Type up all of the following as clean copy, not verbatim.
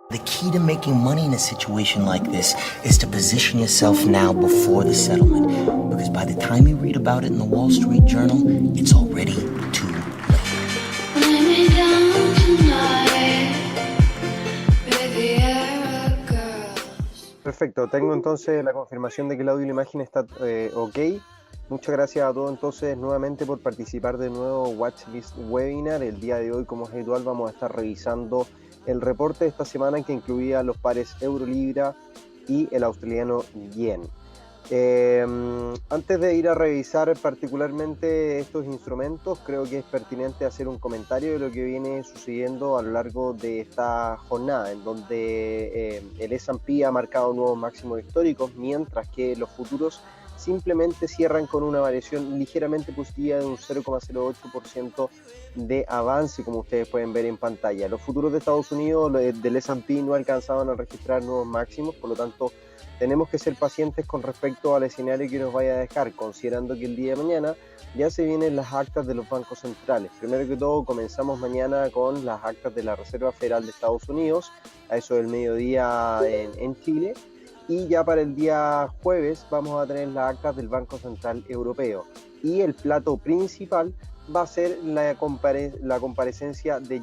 The key to making money in a situation like this is to position yourself now before the settlement, because by the time you read about it in the Wall Street Journal, it's already too Perfecto, tengo entonces la confirmación de que el audio y la imagen está ok. Muchas gracias a todos entonces nuevamente por participar de nuevo Watchlist Webinar. El día de hoy, como es habitual, vamos a estar revisando el reporte de esta semana que incluía los pares euro-libra y el australiano yen. Antes de ir a revisar particularmente estos instrumentos, creo que es pertinente hacer un comentario de lo que viene sucediendo a lo largo de esta jornada, en donde el S&P ha marcado nuevos máximos históricos, mientras que los futuros simplemente cierran con una variación ligeramente positiva de un 0,08% de avance, como ustedes pueden ver en pantalla. Los futuros de Estados Unidos del S&P no alcanzaban a registrar nuevos máximos, por lo tanto tenemos que ser pacientes con respecto al escenario que nos vaya a dejar, considerando que el día de mañana ya se vienen las actas de los bancos centrales. Primero que todo, comenzamos mañana con las actas de la Reserva Federal de Estados Unidos, a eso del mediodía en Chile, y ya para el día jueves vamos a tener las actas del Banco Central Europeo. Y el plato principal va a ser la comparecencia de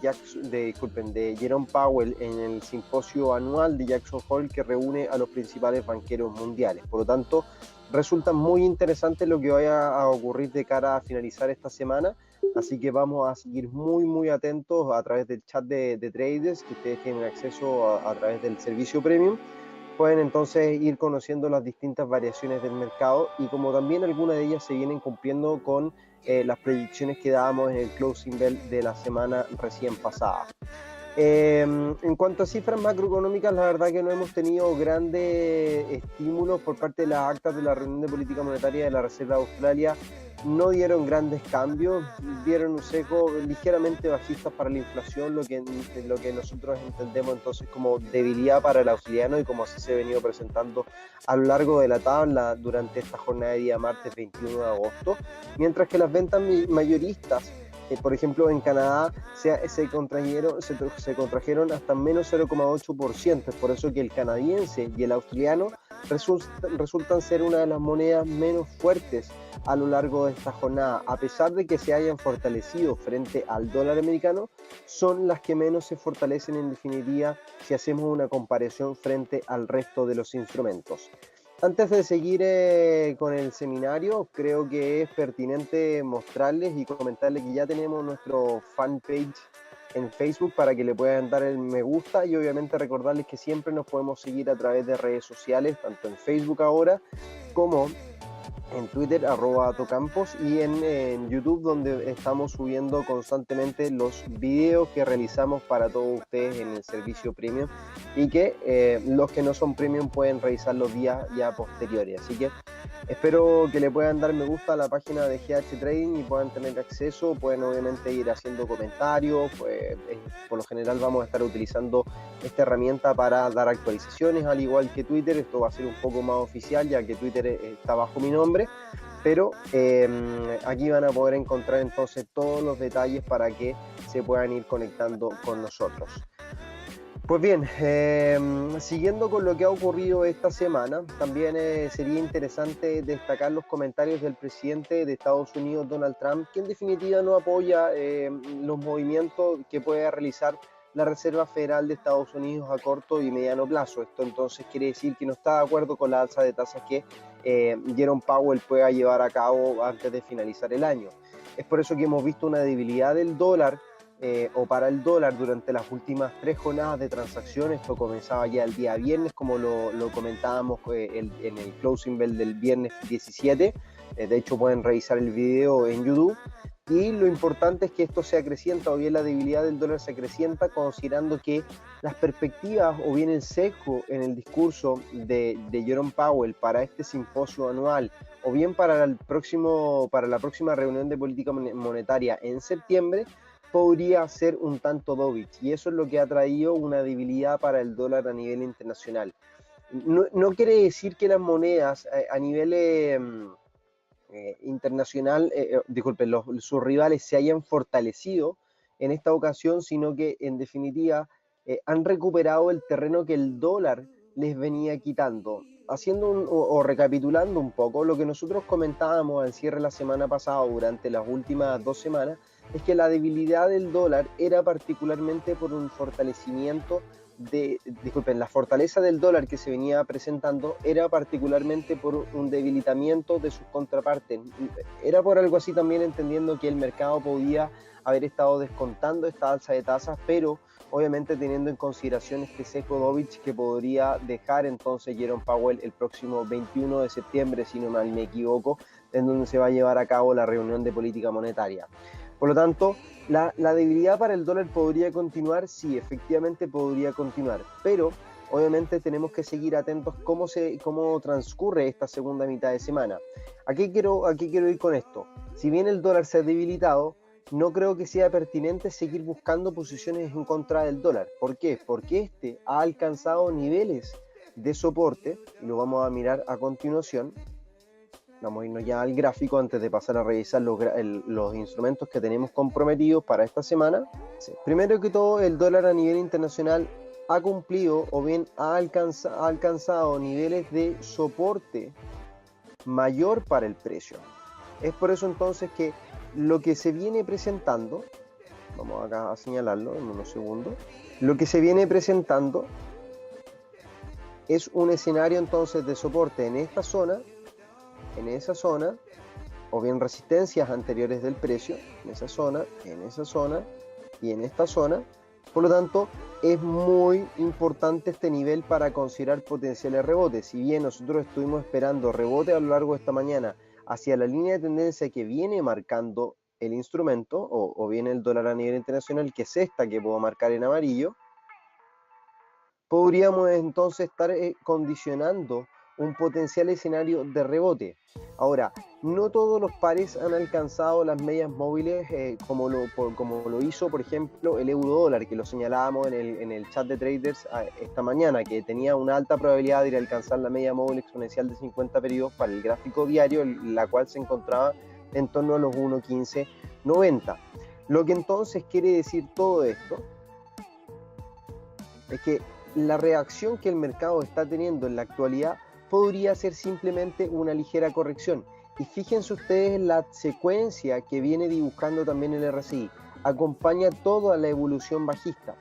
Jerome Powell en el simposio anual de Jackson Hole, que reúne a los principales banqueros mundiales. Por lo tanto, resulta muy interesante lo que vaya a ocurrir de cara a finalizar esta semana, así que vamos a seguir muy atentos a través del chat de traders que ustedes tienen acceso a través del servicio premium. Pueden entonces ir conociendo las distintas variaciones del mercado, y como también algunas de ellas se vienen cumpliendo con las predicciones que dábamos en el closing bell de la semana recién pasada. En cuanto a cifras macroeconómicas, la verdad que no hemos tenido grandes estímulos por parte de las actas de la reunión de política monetaria de la Reserva de Australia. No dieron grandes cambios, dieron un seco ligeramente bajista para la inflación, lo que nosotros entendemos entonces como debilidad para el australiano, y como así se ha venido presentando a lo largo de la tabla durante esta jornada de día martes 21 de agosto, mientras que las ventas mayoristas, por ejemplo en Canadá, se contrajeron hasta menos 0,8%, es por eso que el canadiense y el australiano resultan ser una de las monedas menos fuertes a lo largo de esta jornada. A pesar de que se hayan fortalecido frente al dólar americano, son las que menos se fortalecen en definitiva si hacemos una comparación frente al resto de los instrumentos. Antes de seguir con el seminario, creo que es pertinente mostrarles y comentarles que ya tenemos nuestro fanpage en Facebook para que le puedan dar el me gusta, y obviamente recordarles que siempre nos podemos seguir a través de redes sociales, tanto en Facebook ahora como en Twitter, @tocampos, y en YouTube, donde estamos subiendo constantemente los videos que realizamos para todos ustedes en el servicio premium, y que los que no son premium pueden revisar los días ya posteriores. Así que espero que le puedan dar me gusta a la página de GH Trading y puedan tener acceso. Pueden obviamente ir haciendo comentarios, pues, por lo general vamos a estar utilizando esta herramienta para dar actualizaciones, al igual que Twitter. Esto va a ser un poco más oficial, ya que Twitter está bajo mi nombre, pero aquí van a poder encontrar entonces todos los detalles para que se puedan ir conectando con nosotros. Pues bien, siguiendo con lo que ha ocurrido esta semana, también sería interesante destacar los comentarios del presidente de Estados Unidos, Donald Trump, que en definitiva no apoya los movimientos que pueda realizar la Reserva Federal de Estados Unidos a corto y mediano plazo. Esto entonces quiere decir que no está de acuerdo con la alza de tasas que Jerome Powell pueda llevar a cabo antes de finalizar el año. Es por eso que hemos visto una debilidad del dólar o para el dólar durante las últimas 3 jornadas de transacciones. Esto comenzaba ya el día viernes, como lo comentábamos en el closing bell del viernes 17. De hecho, pueden revisar el video en YouTube. Y lo importante es que esto se acrecienta, o bien la debilidad del dólar se acrecienta, considerando que las perspectivas o bien el sesgo en el discurso de Jerome Powell para este simposio anual, o bien para la próxima reunión de política monetaria en septiembre, podría ser un tanto dovish, y eso es lo que ha traído una debilidad para el dólar a nivel internacional. No quiere decir que las monedas a nivel internacional, disculpen, sus rivales se hayan fortalecido en esta ocasión, sino que en definitiva han recuperado el terreno que el dólar les venía quitando. Haciendo o recapitulando un poco, lo que nosotros comentábamos al cierre la semana pasada, durante las últimas 2 semanas, es que la debilidad del dólar era particularmente por un fortalecimiento la fortaleza del dólar que se venía presentando era particularmente por un debilitamiento de sus contrapartes. Era por algo así también entendiendo que el mercado podía haber estado descontando esta alza de tasas, pero obviamente teniendo en consideración este sesgo Dovich que podría dejar entonces Jerome Powell el próximo 21 de septiembre, si no mal me equivoco, en donde se va a llevar a cabo la reunión de política monetaria. Por lo tanto, la debilidad para el dólar podría continuar, sí, efectivamente podría continuar, pero obviamente tenemos que seguir atentos cómo transcurre esta segunda mitad de semana. ¿A qué quiero ir con esto? Si bien el dólar se ha debilitado, no creo que sea pertinente seguir buscando posiciones en contra del dólar. ¿Por qué? Porque este ha alcanzado niveles de soporte, y lo vamos a mirar a continuación. Vamos a irnos ya al gráfico antes de pasar a revisar los instrumentos que tenemos comprometidos para esta semana. Sí. Primero que todo, el dólar a nivel internacional ha cumplido o bien ha alcanzado niveles de soporte mayor para el precio. Es por eso entonces que lo que se viene presentando, vamos acá a señalarlo en unos segundos, lo que se viene presentando es un escenario entonces de soporte en esta zona, en esa zona, o bien resistencias anteriores del precio, en esa zona y en esta zona. Por lo tanto, es muy importante este nivel para considerar potenciales rebotes. Si bien nosotros estuvimos esperando rebote a lo largo de esta mañana hacia la línea de tendencia que viene marcando el instrumento, o bien el dólar a nivel internacional, que es esta que puedo marcar en amarillo, podríamos entonces estar condicionando un potencial escenario de rebote. Ahora, no todos los pares han alcanzado las medias móviles como lo hizo, por ejemplo, el euro dólar, que lo señalábamos en el chat de traders esta mañana, que tenía una alta probabilidad de ir a alcanzar la media móvil exponencial de 50 periodos para el gráfico diario, la cual se encontraba en torno a los 1.1590. Lo que entonces quiere decir todo esto es que la reacción que el mercado está teniendo en la actualidad podría ser simplemente una ligera corrección. Y fíjense ustedes la secuencia que viene dibujando también el RSI. Acompaña toda la evolución bajista.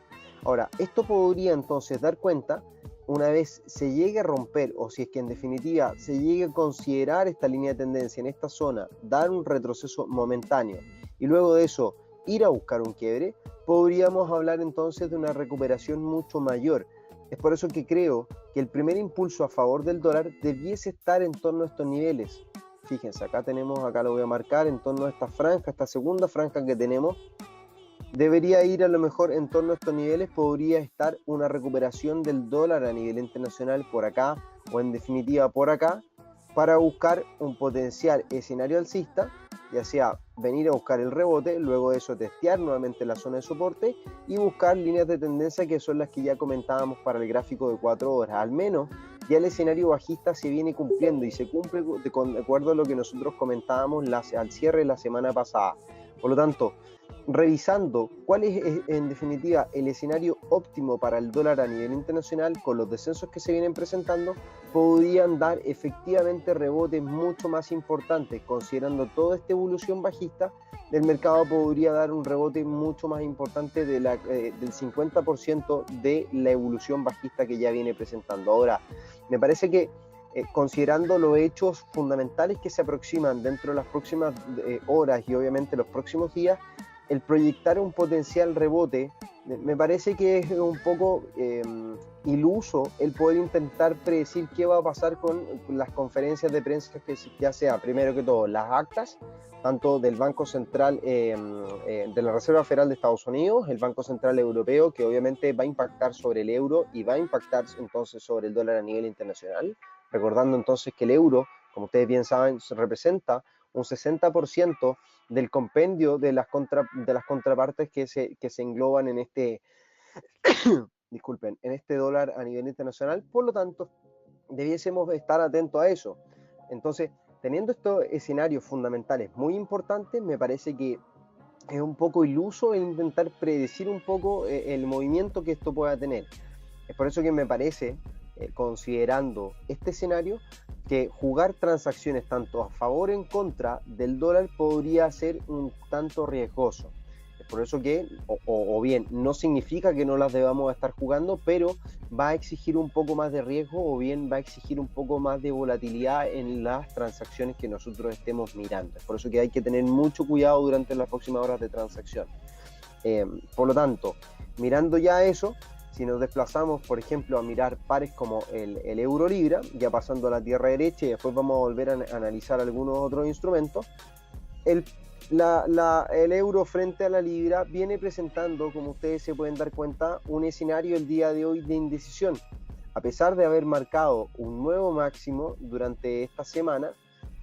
Ahora, esto podría entonces dar cuenta, una vez se llegue a romper, o si es que en definitiva se llegue a considerar esta línea de tendencia en esta zona, dar un retroceso momentáneo y luego de eso ir a buscar un quiebre, podríamos hablar entonces de una recuperación mucho mayor. Es por eso que creo que el primer impulso a favor del dólar debiese estar en torno a estos niveles. Fíjense, acá lo voy a marcar en torno a esta franja, esta segunda franja que tenemos. Debería ir a lo mejor en torno a estos niveles, podría estar una recuperación del dólar a nivel internacional por acá, o en definitiva por acá, para buscar un potencial escenario alcista, ya sea venir a buscar el rebote, luego de eso testear nuevamente la zona de soporte y buscar líneas de tendencia que son las que ya comentábamos para el gráfico de 4 horas. Al menos ya el escenario bajista se viene cumpliendo y se cumple de acuerdo a lo que nosotros comentábamos al cierre de la semana pasada. Por lo tanto, revisando cuál es en definitiva el escenario óptimo para el dólar a nivel internacional con los descensos que se vienen presentando, podrían dar efectivamente rebotes mucho más importantes. Considerando toda esta evolución bajista, el mercado podría dar un rebote mucho más importante del 50% de la evolución bajista que ya viene presentando. Ahora, me parece que considerando los hechos fundamentales que se aproximan dentro de las próximas horas y obviamente los próximos días, el proyectar un potencial rebote, me parece que es un poco iluso el poder intentar predecir qué va a pasar con las conferencias de prensa, que ya sea, primero que todo, las actas, tanto del Banco Central, de la Reserva Federal de Estados Unidos, el Banco Central Europeo, que obviamente va a impactar sobre el euro y va a impactar entonces sobre el dólar a nivel internacional, recordando entonces que el euro, como ustedes bien saben, representa un 60% del compendio de las contrapartes que se engloban en este disculpen, en este dólar a nivel internacional. Por lo tanto, debiésemos estar atentos a eso. Entonces, teniendo estos escenarios fundamentales muy importantes, me parece que es un poco iluso el intentar predecir un poco el movimiento que esto pueda tener. Es por eso que me parece, considerando este escenario, que jugar transacciones tanto a favor o en contra del dólar podría ser un tanto riesgoso. Es por eso que, o bien, no significa que no las debamos estar jugando, pero va a exigir un poco más de riesgo o bien va a exigir un poco más de volatilidad en las transacciones que nosotros estemos mirando. Es por eso que hay que tener mucho cuidado durante las próximas horas de transacción. Por lo tanto, mirando ya eso, si nos desplazamos, por ejemplo, a mirar pares como el euro-libra, ya pasando a la tierra derecha y después vamos a volver a analizar algunos otros instrumentos, el euro frente a la libra viene presentando, como ustedes se pueden dar cuenta, un escenario el día de hoy de indecisión. A pesar de haber marcado un nuevo máximo durante esta semana,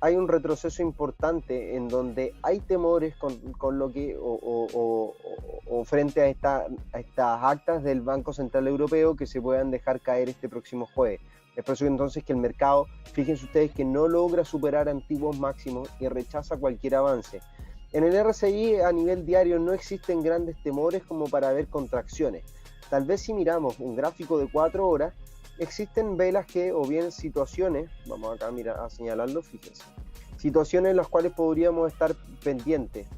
hay un retroceso importante en donde hay temores con lo que o frente a estas actas del Banco Central Europeo que se puedan dejar caer este próximo jueves. Es por eso entonces que el mercado, fíjense ustedes que no logra superar antiguos máximos y rechaza cualquier avance. En el RSI a nivel diario no existen grandes temores como para ver contracciones. Tal vez si miramos un gráfico de 4 horas, existen velas que, o bien situaciones, vamos acá a señalarlo, fíjense, situaciones en las cuales podríamos estar pendientes.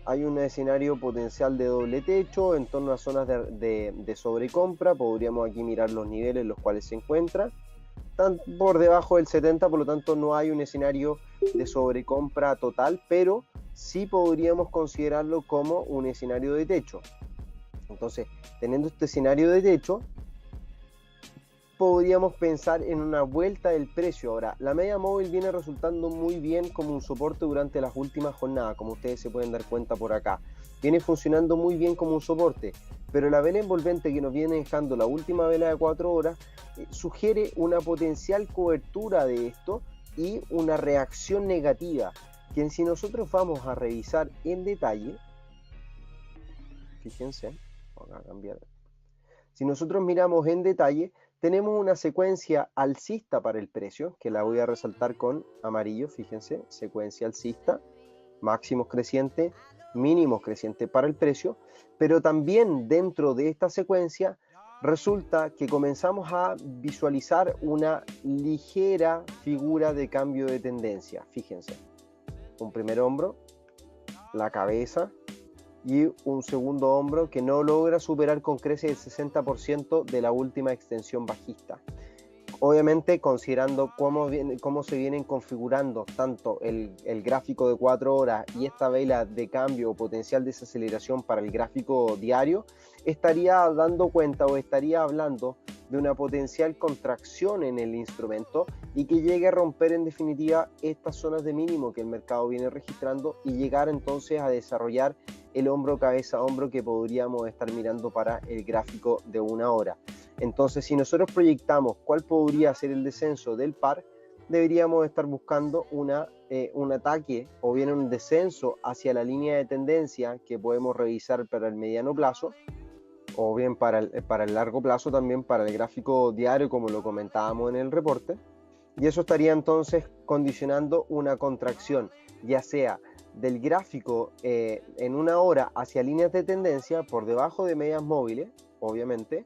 Hay un escenario potencial de doble techo en torno a zonas de sobrecompra, podríamos aquí mirar los niveles en los cuales se encuentra, están por debajo del 70, por lo tanto no hay un escenario de sobrecompra total, pero sí podríamos considerarlo como un escenario de techo. Entonces, teniendo este escenario de techo, podríamos pensar en una vuelta del precio. Ahora, la media móvil viene resultando muy bien como un soporte durante las últimas jornadas, como ustedes se pueden dar cuenta por acá. Viene funcionando muy bien como un soporte, pero la vela envolvente que nos viene dejando la última vela de 4 horas sugiere una potencial cobertura de esto y una reacción negativa, que si nosotros vamos a revisar en detalle, fíjense, vamos a cambiar. Si nosotros miramos en detalle, tenemos una secuencia alcista para el precio, que la voy a resaltar con amarillo, fíjense, secuencia alcista, máximos crecientes, mínimos crecientes para el precio, pero también dentro de esta secuencia resulta que comenzamos a visualizar una ligera figura de cambio de tendencia, fíjense, un primer hombro, la cabeza, y un segundo hombro que no logra superar con creces el 60% de la última extensión bajista. Obviamente considerando cómo se vienen configurando tanto el gráfico de 4 horas y esta vela de cambio o potencial desaceleración para el gráfico diario, estaría dando cuenta o estaría hablando de una potencial contracción en el instrumento y que llegue a romper en definitiva estas zonas de mínimo que el mercado viene registrando y llegar entonces a desarrollar el hombro cabeza hombro que podríamos estar mirando para el gráfico de 1 hora. Entonces, si nosotros proyectamos cuál podría ser el descenso del par, deberíamos estar buscando un ataque o bien un descenso hacia la línea de tendencia que podemos revisar para el mediano plazo o bien para el largo plazo también para el gráfico diario como lo comentábamos en el reporte, y eso estaría entonces condicionando una contracción ya sea del gráfico en 1 hora hacia líneas de tendencia por debajo de medias móviles, obviamente,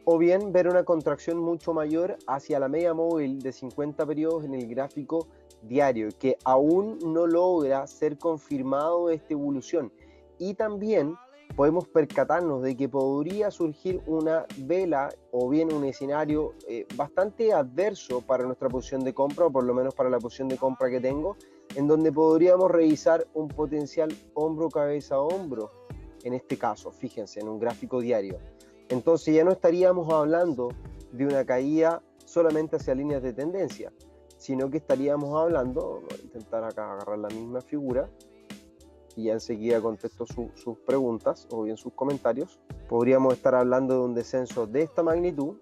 o bien ver una contracción mucho mayor hacia la media móvil de 50 periodos en el gráfico diario, que aún no logra ser confirmado esta evolución. Y también podemos percatarnos de que podría surgir una vela o bien un escenario bastante adverso para nuestra posición de compra, o por lo menos para la posición de compra que tengo, en donde podríamos revisar un potencial hombro cabeza hombro, en este caso, fíjense, en un gráfico diario. Entonces ya no estaríamos hablando de una caída solamente hacia líneas de tendencia, sino que estaríamos hablando, voy a intentar acá agarrar la misma figura, y ya enseguida contesto sus preguntas o bien sus comentarios, podríamos estar hablando de un descenso de esta magnitud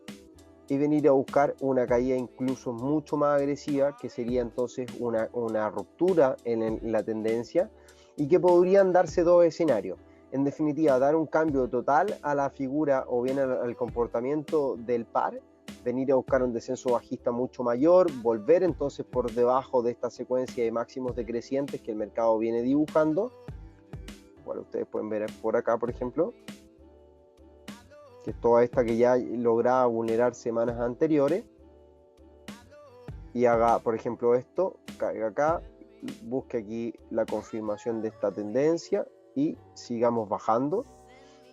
y venir a buscar una caída incluso mucho más agresiva, que sería entonces una ruptura en la tendencia, y que podrían darse dos escenarios. En definitiva, dar un cambio total a la figura o bien al comportamiento del par, venir a buscar un descenso bajista mucho mayor, volver entonces por debajo de esta secuencia de máximos decrecientes que el mercado viene dibujando, cual ustedes pueden ver por acá, por ejemplo, que es toda esta que ya lograba vulnerar semanas anteriores, y haga, por ejemplo, esto, caiga acá, busque aquí la confirmación de esta tendencia y sigamos bajando,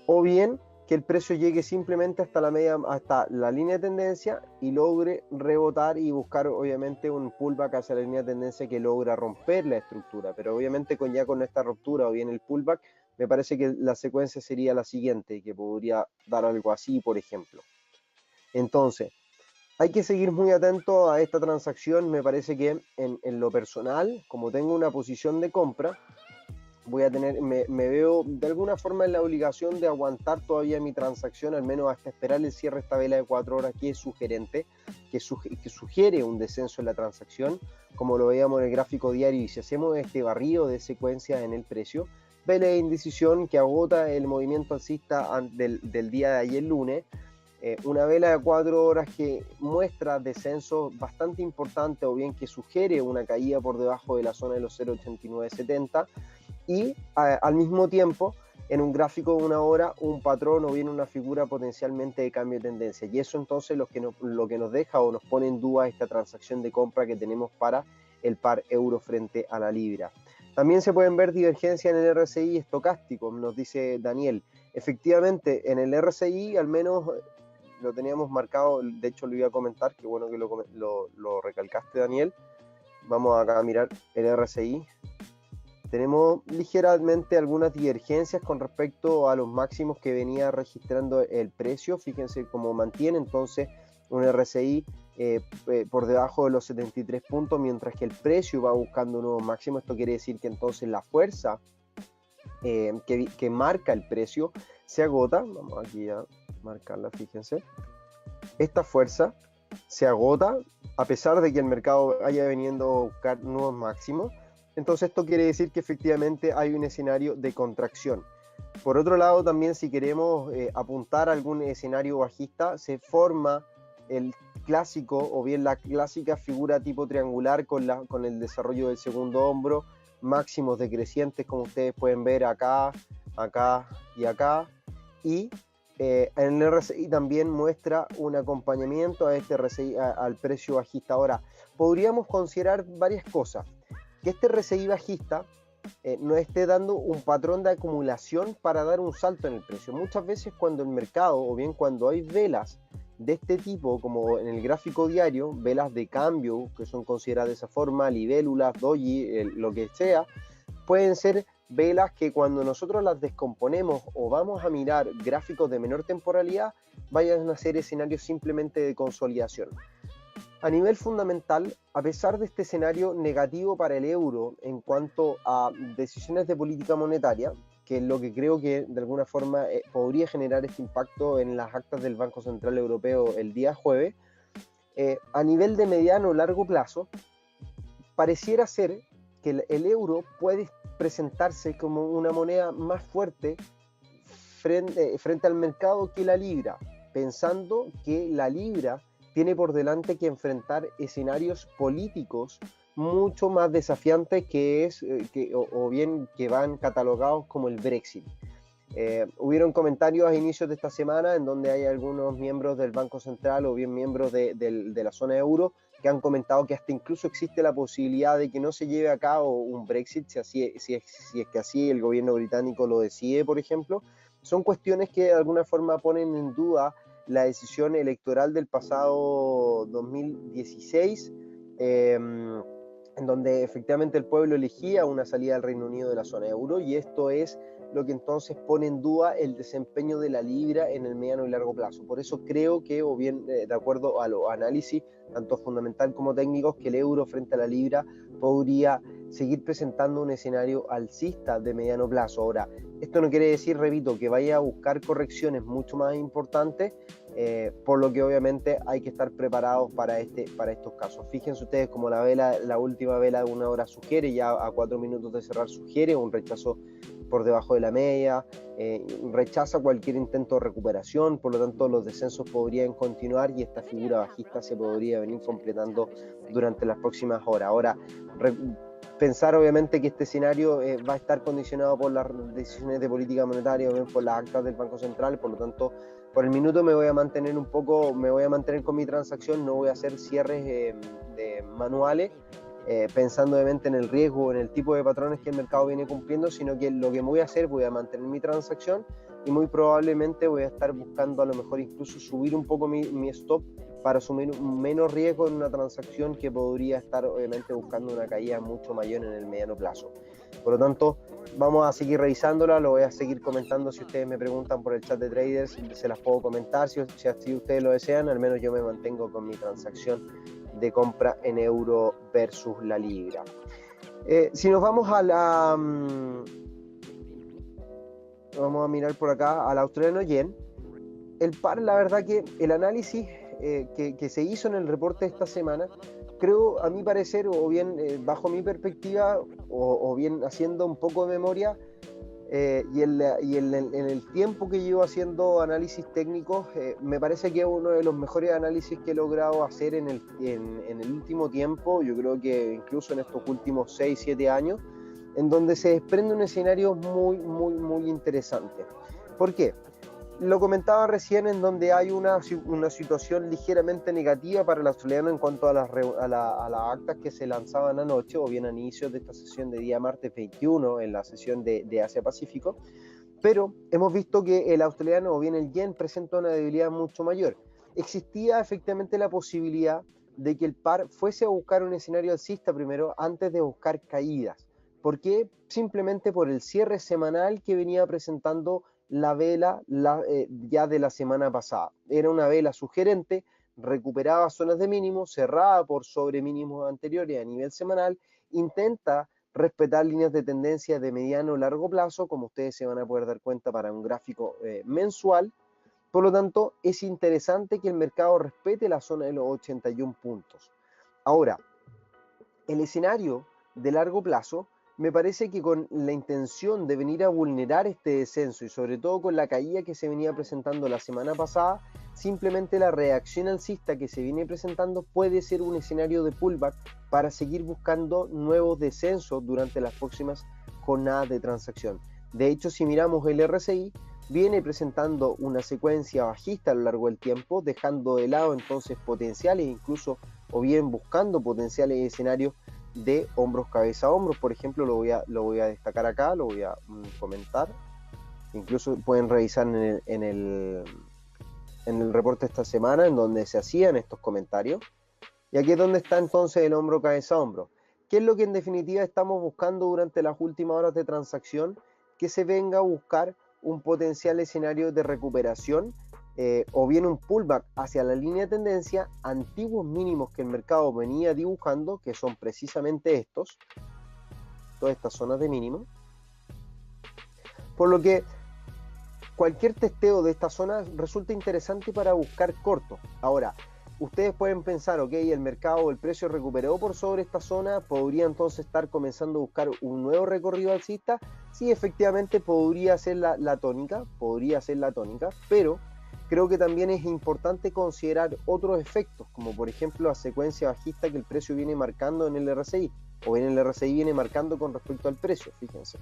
o bien que el precio llegue simplemente hasta la línea de tendencia y logre rebotar y buscar obviamente un pullback hacia la línea de tendencia que logra romper la estructura, pero obviamente con esta ruptura o bien el pullback, me parece que la secuencia sería la siguiente, que podría dar algo así, por ejemplo. Entonces, hay que seguir muy atento a esta transacción. Me parece que en lo personal, como tengo una posición de compra, me veo de alguna forma en la obligación de aguantar todavía mi transacción, al menos hasta esperar el cierre de esta vela de 4 horas, que es sugerente, que sugiere un descenso en la transacción, como lo veíamos en el gráfico diario. Y si hacemos este barrido de secuencia en el precio, vela de indecisión que agota el movimiento alcista del día de ayer lunes, una vela de 4 horas que muestra descenso bastante importante, o bien que sugiere una caída por debajo de la zona de los 0.8970, y al mismo tiempo en un gráfico de una hora un patrón o bien una figura potencialmente de cambio de tendencia, y eso entonces lo que nos deja o nos pone en duda esta transacción de compra que tenemos para el par euro frente a la libra. También se pueden ver divergencias en el RSI estocástico, nos dice Daniel. Efectivamente, en el RSI al menos lo teníamos marcado, de hecho lo iba a comentar, qué bueno que lo recalcaste, Daniel. Vamos acá a mirar el RSI. Tenemos ligeramente algunas divergencias con respecto a los máximos que venía registrando el precio. Fíjense cómo mantiene entonces un RSI por debajo de los 73 puntos, mientras que el precio va buscando un nuevo máximo. Esto quiere decir que entonces la fuerza que marca el precio se agota. Vamos aquí a marcarla, fíjense. Esta fuerza se agota a pesar de que el mercado haya venido a buscar nuevos máximos. Entonces esto quiere decir que efectivamente hay un escenario de contracción. Por otro lado, también si queremos apuntar a algún escenario bajista, se forma el clásico o bien la clásica figura tipo triangular con el desarrollo del segundo hombro, máximos decrecientes como ustedes pueden ver acá, acá y acá, y en el RSI también muestra un acompañamiento a este RSI, al precio bajista. Ahora, podríamos considerar varias cosas. Que este RSI bajista nos esté dando un patrón de acumulación para dar un salto en el precio. Muchas veces cuando el mercado, o bien cuando hay velas de este tipo, como en el gráfico diario, velas de cambio, que son consideradas de esa forma, libélulas, doji, lo que sea, pueden ser velas que cuando nosotros las descomponemos o vamos a mirar gráficos de menor temporalidad, vayan a ser escenarios simplemente de consolidación. A nivel fundamental, a pesar de este escenario negativo para el euro en cuanto a decisiones de política monetaria, que es lo que creo que de alguna forma podría generar este impacto en las actas del Banco Central Europeo el día jueves, a nivel de mediano o largo plazo, pareciera ser que el euro puede presentarse como una moneda más fuerte frente al mercado que la libra, pensando que la libra tiene por delante que enfrentar escenarios políticos mucho más desafiantes o bien que van catalogados como el Brexit. Hubieron comentarios a inicios de esta semana en donde hay algunos miembros del Banco Central o bien miembros de la zona euro que han comentado que hasta incluso existe la posibilidad de que no se lleve a cabo un Brexit si es que así el gobierno británico lo decide, por ejemplo. Son cuestiones que de alguna forma ponen en duda la decisión electoral del pasado 2016, en donde efectivamente el pueblo elegía una salida del Reino Unido de la zona euro, y esto es lo que entonces pone en duda el desempeño de la libra en el mediano y largo plazo. Por eso creo que, o bien de acuerdo a los análisis, tanto fundamental como técnicos, que el euro frente a la libra podría seguir presentando un escenario alcista de mediano plazo. Ahora, esto no quiere decir, repito, que vaya a buscar correcciones mucho más importantes, por lo que obviamente hay que estar preparados para estos casos. Fíjense ustedes como la última vela de una hora sugiere, ya a 4 minutos de cerrar sugiere un rechazo por debajo de la media, rechaza cualquier intento de recuperación, por lo tanto los descensos podrían continuar y esta figura bajista se podría venir completando durante las próximas horas. Ahora, pensar obviamente que este escenario va a estar condicionado por las decisiones de política monetaria, por las actas del Banco Central, por lo tanto, por el minuto me voy a mantener con mi transacción, no voy a hacer cierres manuales, pensando obviamente en el riesgo, en el tipo de patrones que el mercado viene cumpliendo, sino que lo que voy a hacer, voy a mantener mi transacción y muy probablemente voy a estar buscando a lo mejor incluso subir un poco mi stop para asumir menos riesgo en una transacción que podría estar obviamente buscando una caída mucho mayor en el mediano plazo. Por lo tanto, vamos a seguir revisándola, lo voy a seguir comentando. Si ustedes me preguntan por el chat de traders, se las puedo comentar, si así ustedes lo desean. Al menos yo me mantengo con mi transacción de compra en euro versus la libra. Si nos vamos a la... vamos a mirar por acá al australiano yen. El par, la verdad que el análisis que se hizo en el reporte de esta semana, creo, a mi parecer, o bien bajo mi perspectiva, o bien haciendo un poco de memoria, en el tiempo que llevo haciendo análisis técnicos, me parece que es uno de los mejores análisis que he logrado hacer en el último tiempo, yo creo que incluso en estos últimos 6-7 años, en donde se desprende un escenario muy interesante. ¿Por qué? Lo comentaba recién, en donde hay una situación ligeramente negativa para el australiano en cuanto a las actas que se lanzaban anoche, o bien a inicios de esta sesión de día martes 21 en la sesión de Asia-Pacífico, pero hemos visto que el australiano, o bien el yen, presenta una debilidad mucho mayor. Existía efectivamente la posibilidad de que el par fuese a buscar un escenario alcista primero antes de buscar caídas. ¿Por qué? Simplemente por el cierre semanal que venía presentando la vela ya de la semana pasada. Era una vela sugerente, recuperaba zonas de mínimo, cerrada por sobre mínimos anteriores a nivel semanal, intenta respetar líneas de tendencia de mediano o largo plazo, como ustedes se van a poder dar cuenta para un gráfico mensual. Por lo tanto, es interesante que el mercado respete la zona de los 81 puntos. Ahora, el escenario de largo plazo, me parece que con la intención de venir a vulnerar este descenso y sobre todo con la caída que se venía presentando la semana pasada, simplemente la reacción alcista que se viene presentando puede ser un escenario de pullback para seguir buscando nuevos descensos durante las próximas jornadas de transacción. De hecho, si miramos el RSI, viene presentando una secuencia bajista a lo largo del tiempo, dejando de lado entonces potenciales, incluso o bien buscando potenciales escenarios de hombros, cabeza a hombros. Por ejemplo, lo voy a destacar acá, lo voy a comentar. Incluso pueden revisar en el reporte de esta semana, en donde se hacían estos comentarios. Y aquí es donde está entonces el hombro, cabeza a hombro. ¿Qué es lo que en definitiva estamos buscando durante las últimas horas de transacción? Que se venga a buscar un potencial escenario de recuperación, o bien un pullback hacia la línea de tendencia, antiguos mínimos que el mercado venía dibujando, que son precisamente estos, todas estas zonas de mínimo, por lo que cualquier testeo de esta zona resulta interesante para buscar corto. Ahora, ustedes pueden pensar, ok, el mercado, el precio recuperó por sobre esta zona, podría entonces estar comenzando a buscar un nuevo recorrido alcista. Sí, efectivamente podría ser la tónica, pero creo que también es importante considerar otros efectos, como por ejemplo la secuencia bajista que el precio viene marcando en el RSI, o bien el RSI viene marcando con respecto al precio, fíjense.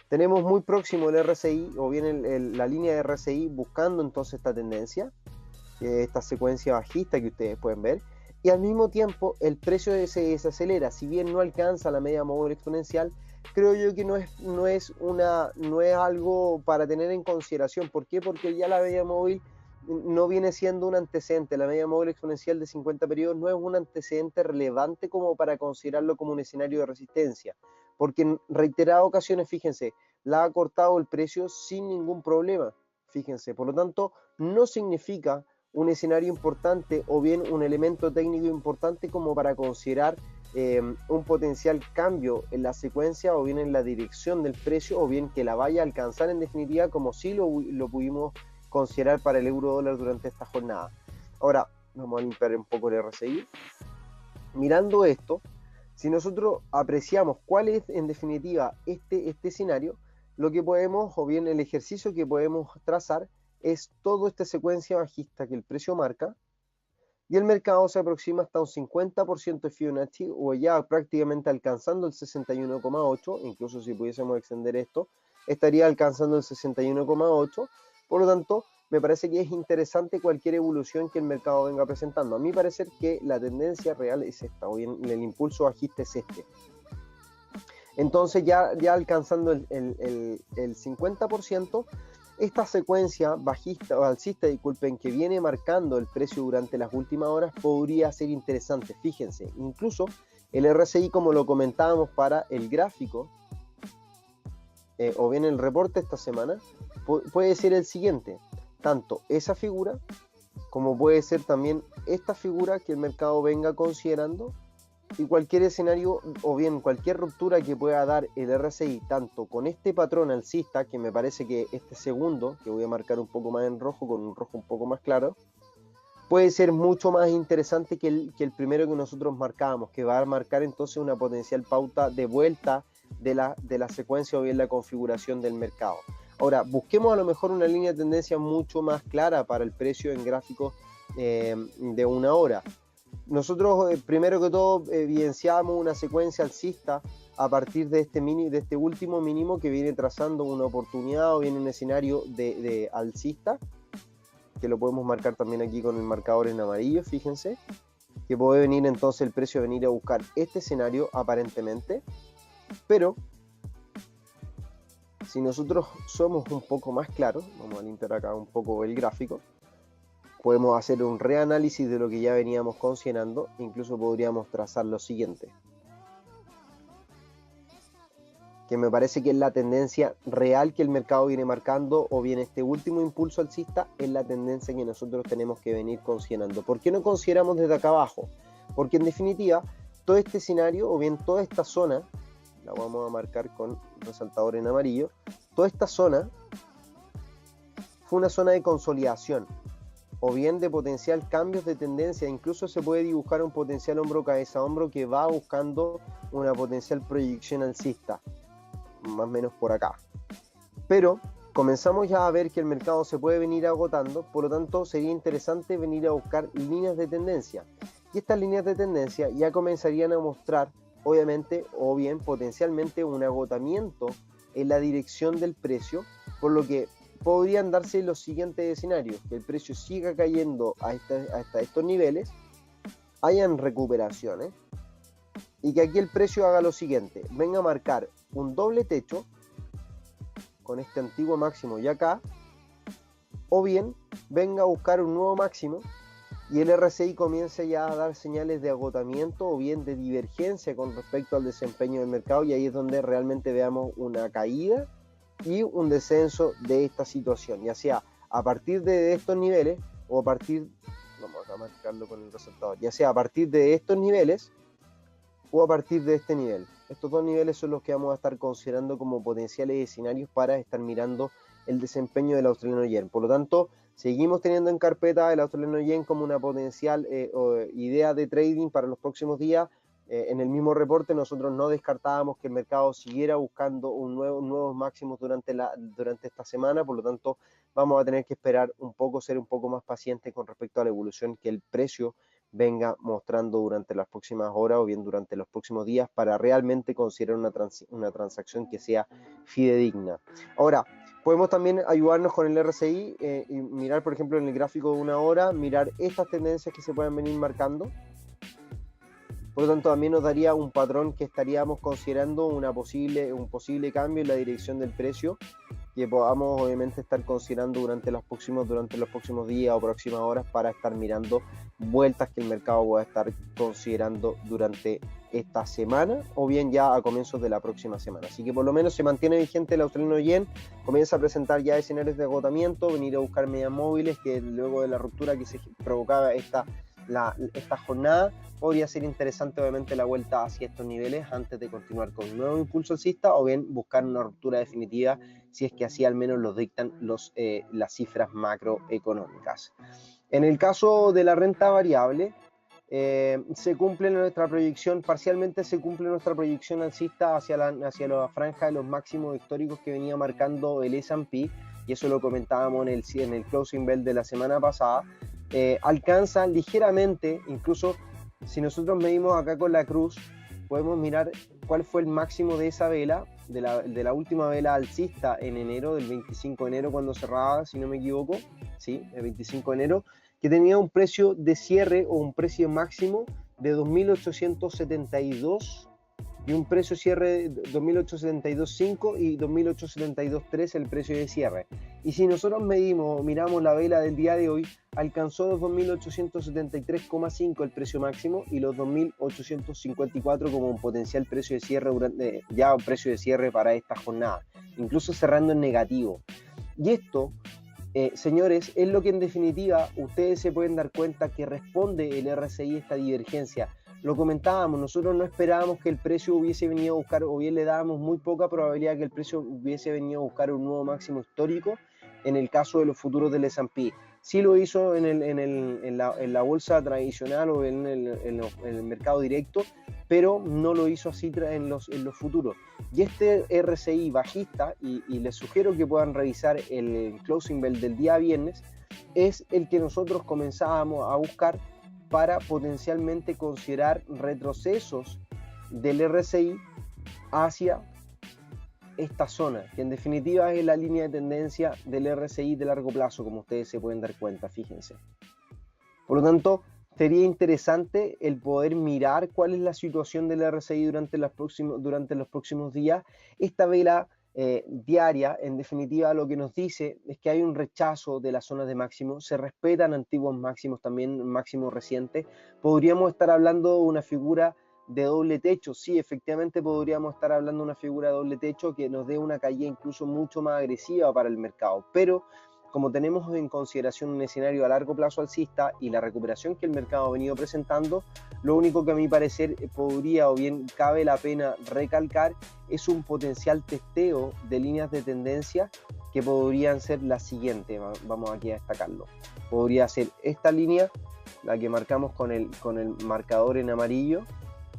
Tenemos muy próximo el RSI, o bien la línea de RSI buscando entonces esta tendencia, esta secuencia bajista que ustedes pueden ver, y al mismo tiempo el precio se desacelera. Si bien no alcanza la media móvil exponencial, creo yo que no es algo para tener en consideración. ¿Por qué? Porque ya la media móvil no viene siendo un antecedente. La media móvil exponencial de 50 periodos no es un antecedente relevante como para considerarlo como un escenario de resistencia, porque en reiteradas ocasiones, fíjense, la ha cortado el precio sin ningún problema, fíjense. Por lo tanto, no significa un escenario importante o bien un elemento técnico importante como para considerar un potencial cambio en la secuencia o bien en la dirección del precio, o bien que la vaya a alcanzar en definitiva, como sí lo pudimos considerar para el euro dólar durante esta jornada. Ahora vamos a limpiar un poco el RSI. Mirando esto, si nosotros apreciamos cuál es en definitiva este escenario, lo que podemos, o bien el ejercicio que podemos trazar, es toda esta secuencia bajista que el precio marca, y el mercado se aproxima hasta un 50% de Fibonacci o ya prácticamente alcanzando el 61,8, incluso si pudiésemos extender esto, estaría alcanzando el 61,8, por lo tanto, me parece que es interesante cualquier evolución que el mercado venga presentando. A mi parecer que la tendencia real es esta, o bien el impulso bajista es este. Entonces ya alcanzando el 50%, esta secuencia bajista o alcista, disculpen, que viene marcando el precio durante las últimas horas podría ser interesante. Fíjense, incluso el RSI, como lo comentábamos para el gráfico, o bien el reporte esta semana, puede ser el siguiente. Tanto esa figura, como puede ser también esta figura que el mercado venga considerando, y cualquier escenario o bien cualquier ruptura que pueda dar el RSI, tanto con este patrón alcista, que me parece que este segundo, que voy a marcar un poco más en rojo, con un rojo un poco más claro, puede ser mucho más interesante que el primero que nosotros marcábamos, que va a marcar entonces una potencial pauta de vuelta de la secuencia o bien la configuración del mercado. Ahora, busquemos a lo mejor una línea de tendencia mucho más clara para el precio en gráficos de una hora. Nosotros, primero que todo, evidenciamos una secuencia alcista a partir de este último mínimo que viene trazando una oportunidad o viene un escenario de alcista, que lo podemos marcar también aquí con el marcador en amarillo, fíjense, que puede venir entonces el precio venir a buscar este escenario aparentemente, pero si nosotros somos un poco más claros, vamos a limpiar acá un poco el gráfico, podemos hacer un reanálisis de lo que ya veníamos considerando, incluso podríamos trazar lo siguiente, que me parece que es la tendencia real que el mercado viene marcando, o bien este último impulso alcista es la tendencia que nosotros tenemos que venir considerando. ¿Por qué no consideramos desde acá abajo? Porque en definitiva, todo este escenario, o bien toda esta zona, la vamos a marcar con resaltador en amarillo, toda esta zona fue una zona de consolidación, o bien de potencial cambios de tendencia. Incluso se puede dibujar un potencial hombro cabeza hombro que va buscando una potencial proyección alcista, más o menos por acá, pero comenzamos ya a ver que el mercado se puede venir agotando, por lo tanto sería interesante venir a buscar líneas de tendencia, y estas líneas de tendencia ya comenzarían a mostrar, obviamente, o bien potencialmente un agotamiento en la dirección del precio, por lo que podrían darse los siguientes escenarios: que el precio siga cayendo hasta estos niveles, hayan recuperaciones, y que aquí el precio haga lo siguiente: venga a marcar un doble techo con este antiguo máximo y acá, o bien venga a buscar un nuevo máximo y el RSI comience ya a dar señales de agotamiento o bien de divergencia con respecto al desempeño del mercado, y ahí es donde realmente veamos una caída y un descenso de esta situación, ya sea a partir de estos niveles o a partir, vamos a marcarlo con el resaltador, ya sea a partir de estos niveles o a partir de este nivel. Estos dos niveles son los que vamos a estar considerando como potenciales escenarios para estar mirando el desempeño del australiano yen. Por lo tanto, seguimos teniendo en carpeta el australiano yen como una potencial idea de trading para los próximos días. En el mismo reporte nosotros no descartábamos que el mercado siguiera buscando nuevos máximos durante esta semana, por lo tanto vamos a tener que esperar un poco, ser un poco más pacientes con respecto a la evolución que el precio venga mostrando durante las próximas horas o bien durante los próximos días, para realmente considerar una transacción que sea fidedigna. Ahora, podemos también ayudarnos con el RSI y mirar, por ejemplo, en el gráfico de una hora, mirar estas tendencias que se pueden venir marcando. Por lo tanto, también nos daría un patrón que estaríamos considerando un posible cambio en la dirección del precio, que podamos obviamente estar considerando durante los próximos días o próximas horas, para estar mirando vueltas que el mercado pueda estar considerando durante esta semana o bien ya a comienzos de la próxima semana. Así que por lo menos se mantiene vigente el australiano yen, comienza a presentar ya escenarios de agotamiento, venir a buscar medias móviles que luego de la ruptura que se provocaba esta jornada, podría ser interesante obviamente la vuelta hacia estos niveles antes de continuar con un nuevo impulso alcista, o bien buscar una ruptura definitiva si es que así al menos lo dictan las cifras macroeconómicas. En el caso de la renta variable, se cumple nuestra proyección, parcialmente se cumple nuestra proyección alcista hacia la franja de los máximos históricos que venía marcando el S&P, y eso lo comentábamos en el closing bell de la semana pasada. alcanza ligeramente, incluso si nosotros medimos acá con la cruz, podemos mirar cuál fue el máximo de esa vela, de la última vela alcista en enero, del 25 de enero cuando cerraba, si no me equivoco, sí, el 25 de enero, que tenía un precio de cierre o un precio máximo de 2.872 y un precio cierre de 2.872.5 y 2.872.3 el precio de cierre. Y si nosotros miramos la vela del día de hoy, alcanzó los 2.873,5 el precio máximo y los 2.854 como un potencial precio de cierre, ya un precio de cierre para esta jornada, incluso cerrando en negativo. Y esto, señores, es lo que en definitiva ustedes se pueden dar cuenta que responde el RSI a esta divergencia. Lo comentábamos, nosotros no esperábamos que el precio hubiese venido a buscar, o bien le dábamos muy poca probabilidad que el precio hubiese venido a buscar un nuevo máximo histórico en el caso de los futuros del S&P. Sí lo hizo en la bolsa tradicional o en el mercado directo, pero no lo hizo así en los futuros. Y este RSI bajista, y les sugiero que puedan revisar el closing bell del día viernes, es el que nosotros comenzábamos a buscar para potencialmente considerar retrocesos del RSI hacia esta zona, que en definitiva es la línea de tendencia del RSI de largo plazo, como ustedes se pueden dar cuenta, fíjense. Por lo tanto, sería interesante el poder mirar cuál es la situación del RSI durante los próximos días. Esta vela diaria, en definitiva, lo que nos dice es que hay un rechazo de las zonas de máximo, se respetan antiguos máximos también, máximos recientes. Podríamos estar hablando de una figura de doble techo, sí, efectivamente podríamos estar hablando de una figura de doble techo que nos dé una caída incluso mucho más agresiva para el mercado, pero como tenemos en consideración un escenario a largo plazo alcista y la recuperación que el mercado ha venido presentando, lo único que a mi parecer podría o bien cabe la pena recalcar es un potencial testeo de líneas de tendencia que podrían ser las siguientes. Vamos aquí a destacarlo. Podría ser esta línea, la que marcamos con el marcador en amarillo,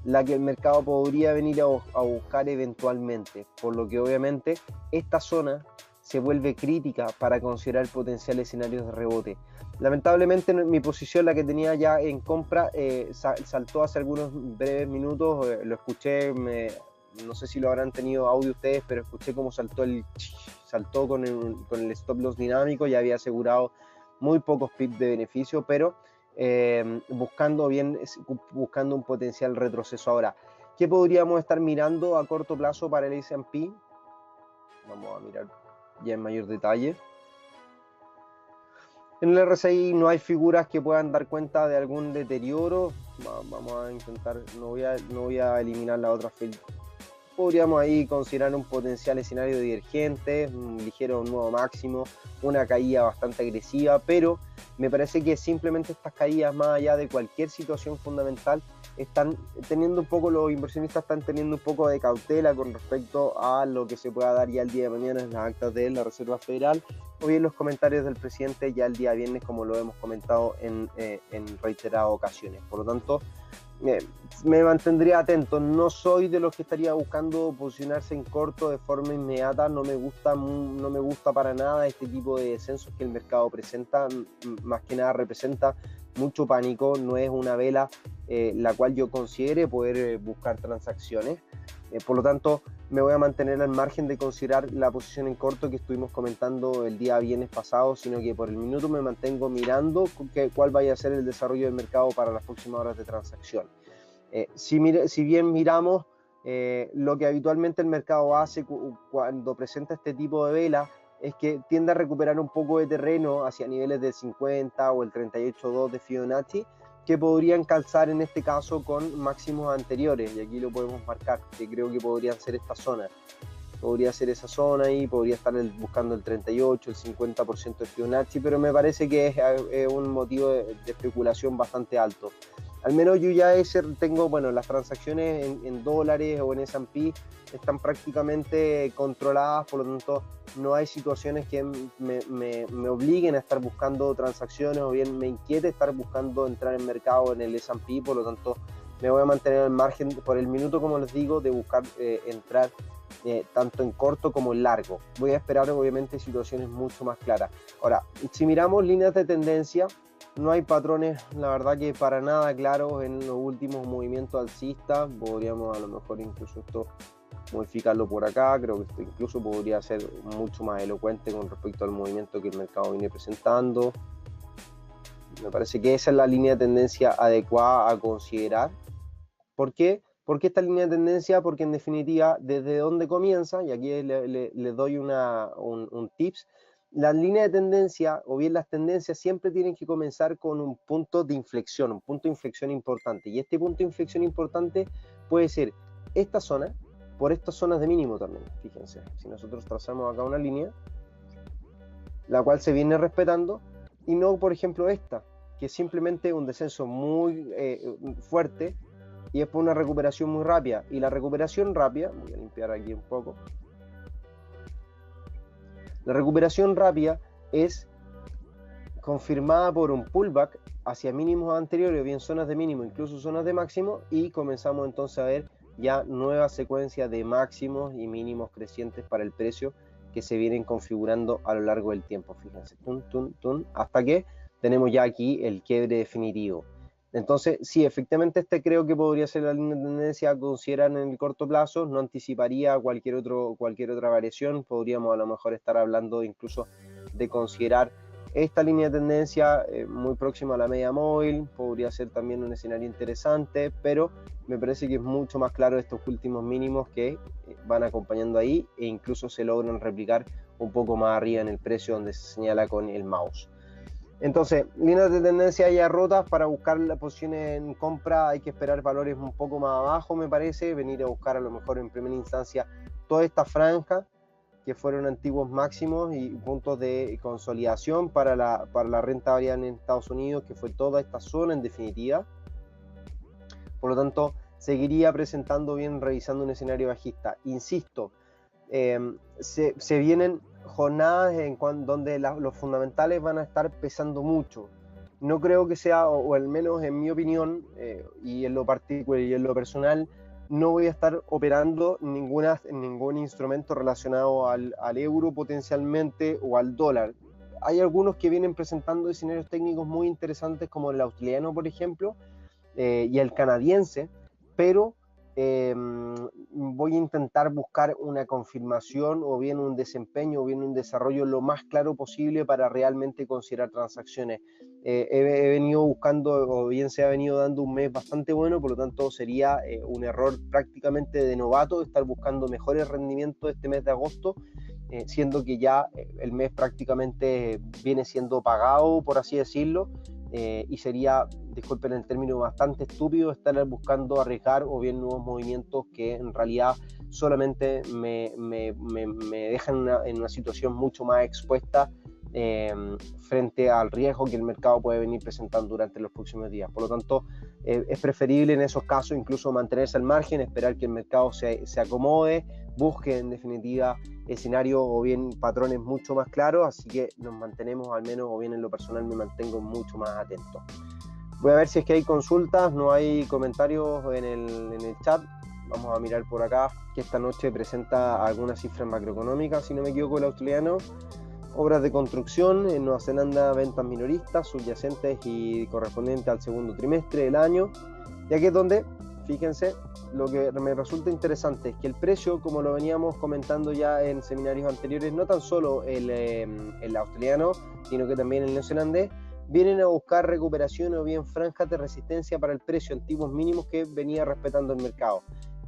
la que el mercado podría venir a buscar eventualmente, por lo que obviamente esta zona se vuelve crítica para considerar potenciales escenarios de rebote. Lamentablemente mi posición, la que tenía ya en compra, saltó hace algunos breves minutos, lo escuché, no sé si lo habrán tenido audio ustedes, pero escuché cómo saltó con el stop loss dinámico, ya había asegurado muy pocos pips de beneficio, pero buscando un potencial retroceso ahora. ¿Qué podríamos estar mirando a corto plazo para el S&P? Vamos a mirar ya en mayor detalle. En el RSI no hay figuras que puedan dar cuenta de algún deterioro. Vamos a intentar, no voy a eliminar la otra fila. Podríamos ahí considerar un potencial escenario divergente, un ligero nuevo máximo, una caída bastante agresiva, pero me parece que simplemente estas caídas, más allá de cualquier situación fundamental, están teniendo un poco, los inversionistas están teniendo un poco de cautela con respecto a lo que se pueda dar ya el día de mañana en las actas de la Reserva Federal, o bien los comentarios del presidente ya el día viernes, como lo hemos comentado en reiteradas ocasiones. Por lo tanto, me mantendría atento. No soy de los que estaría buscando posicionarse en corto de forma inmediata. No me gusta para nada este tipo de descensos que el mercado presenta. Más que nada representa mucho pánico. No es una vela la cual yo considere poder buscar transacciones. Por lo tanto, me voy a mantener al margen de considerar la posición en corto que estuvimos comentando el día viernes pasado, sino que por el minuto me mantengo mirando cuál vaya a ser el desarrollo del mercado para las próximas horas de transacción. Si bien miramos lo que habitualmente el mercado hace cuando presenta este tipo de vela, es que tiende a recuperar un poco de terreno hacia niveles del 50 o el 38.2 de Fibonacci, que podrían calzar en este caso con máximos anteriores, y aquí lo podemos marcar, que creo que podrían ser esta zona. Podría ser esa zona y podría estar buscando el 38, el 50% de Fibonacci, pero me parece que es un motivo de especulación bastante alto. Al menos yo ya tengo, bueno, las transacciones en dólares o en S&P están prácticamente controladas, por lo tanto no hay situaciones que me obliguen a estar buscando transacciones o bien me inquiete estar buscando entrar en mercado en el S&P, por lo tanto me voy a mantener al margen por el minuto, como les digo, de buscar entrar tanto en corto como en largo. Voy a esperar obviamente situaciones mucho más claras. Ahora, si miramos líneas de tendencia, No hay patrones, la verdad que para nada claros en los últimos movimientos alcistas. Podríamos a lo mejor incluso esto modificarlo por acá. Creo que esto incluso podría ser mucho más elocuente con respecto al movimiento que el mercado viene presentando. Me parece que esa es la línea de tendencia adecuada a considerar. ¿Por qué? ¿Por qué esta línea de tendencia? Porque en definitiva, desde donde comienza, y aquí le doy un tips, las líneas de tendencia o bien las tendencias siempre tienen que comenzar con un punto de inflexión, un punto de inflexión importante. Y este punto de inflexión importante puede ser esta zona, por estas zonas de mínimo también. Fíjense, si nosotros trazamos acá una línea, la cual se viene respetando, y no, por ejemplo, esta, que es simplemente un descenso muy fuerte, y después una recuperación muy rápida. Y la recuperación rápida, voy a limpiar aquí un poco, la recuperación rápida es confirmada por un pullback hacia mínimos anteriores, o bien zonas de mínimo, incluso zonas de máximo, y comenzamos entonces a ver ya nuevas secuencias de máximos y mínimos crecientes para el precio que se vienen configurando a lo largo del tiempo. Fíjense, hasta que tenemos ya aquí el quiebre definitivo. Entonces, sí, efectivamente creo que podría ser la línea de tendencia a considerar en el corto plazo. No anticiparía cualquier otra variación. Podríamos a lo mejor estar hablando incluso de considerar esta línea de tendencia muy próxima a la media móvil. Podría ser también un escenario interesante, pero me parece que es mucho más claro estos últimos mínimos que van acompañando ahí, e incluso se logran replicar un poco más arriba en el precio donde se señala con el mouse. Entonces, líneas de tendencia ya rotas. Para buscar la posición en compra hay que esperar valores un poco más abajo, me parece, venir a buscar a lo mejor en primera instancia toda esta franja que fueron antiguos máximos y puntos de consolidación para la renta variable en Estados Unidos, que fue toda esta zona en definitiva. Por lo tanto, seguiría presentando bien, revisando un escenario bajista. Insisto, se vienen jornadas donde los fundamentales van a estar pesando mucho. No creo que sea, o al menos en mi opinión, y en lo particular y en lo personal, no voy a estar operando ningún instrumento relacionado al euro potencialmente o al dólar. Hay algunos que vienen presentando escenarios técnicos muy interesantes, como el australiano, por ejemplo, y el canadiense, pero voy a intentar buscar una confirmación o bien un desempeño o bien un desarrollo lo más claro posible para realmente considerar transacciones. He venido buscando, o bien se ha venido dando un mes bastante bueno, por lo tanto sería un error prácticamente de novato estar buscando mejores rendimientos este mes de agosto, siendo que ya el mes prácticamente viene siendo pagado, por así decirlo. Y sería, disculpen el término, bastante estúpido estar buscando arriesgar o bien nuevos movimientos que en realidad solamente me dejan en una situación mucho más expuesta frente al riesgo que el mercado puede venir presentando durante los próximos días. Por lo tanto, es preferible en esos casos incluso mantenerse al margen, esperar que el mercado se acomode, busque en definitiva escenarios o bien patrones mucho más claros, así que nos mantenemos, al menos, o bien en lo personal me mantengo mucho más atento. Voy a ver si es que hay consultas, no hay comentarios en el chat. Vamos a mirar por acá, que esta noche presenta algunas cifras macroeconómicas, si no me equivoco, el australiano. Obras de construcción en Nueva Zelanda, ventas minoristas, subyacentes y correspondientes al segundo trimestre del año. Y aquí es donde, fíjense, lo que me resulta interesante es que el precio, como lo veníamos comentando ya en seminarios anteriores, no tan solo el australiano, sino que también el neozelandés, vienen a buscar recuperación o bien franjas de resistencia para el precio, antiguos mínimos que venía respetando el mercado.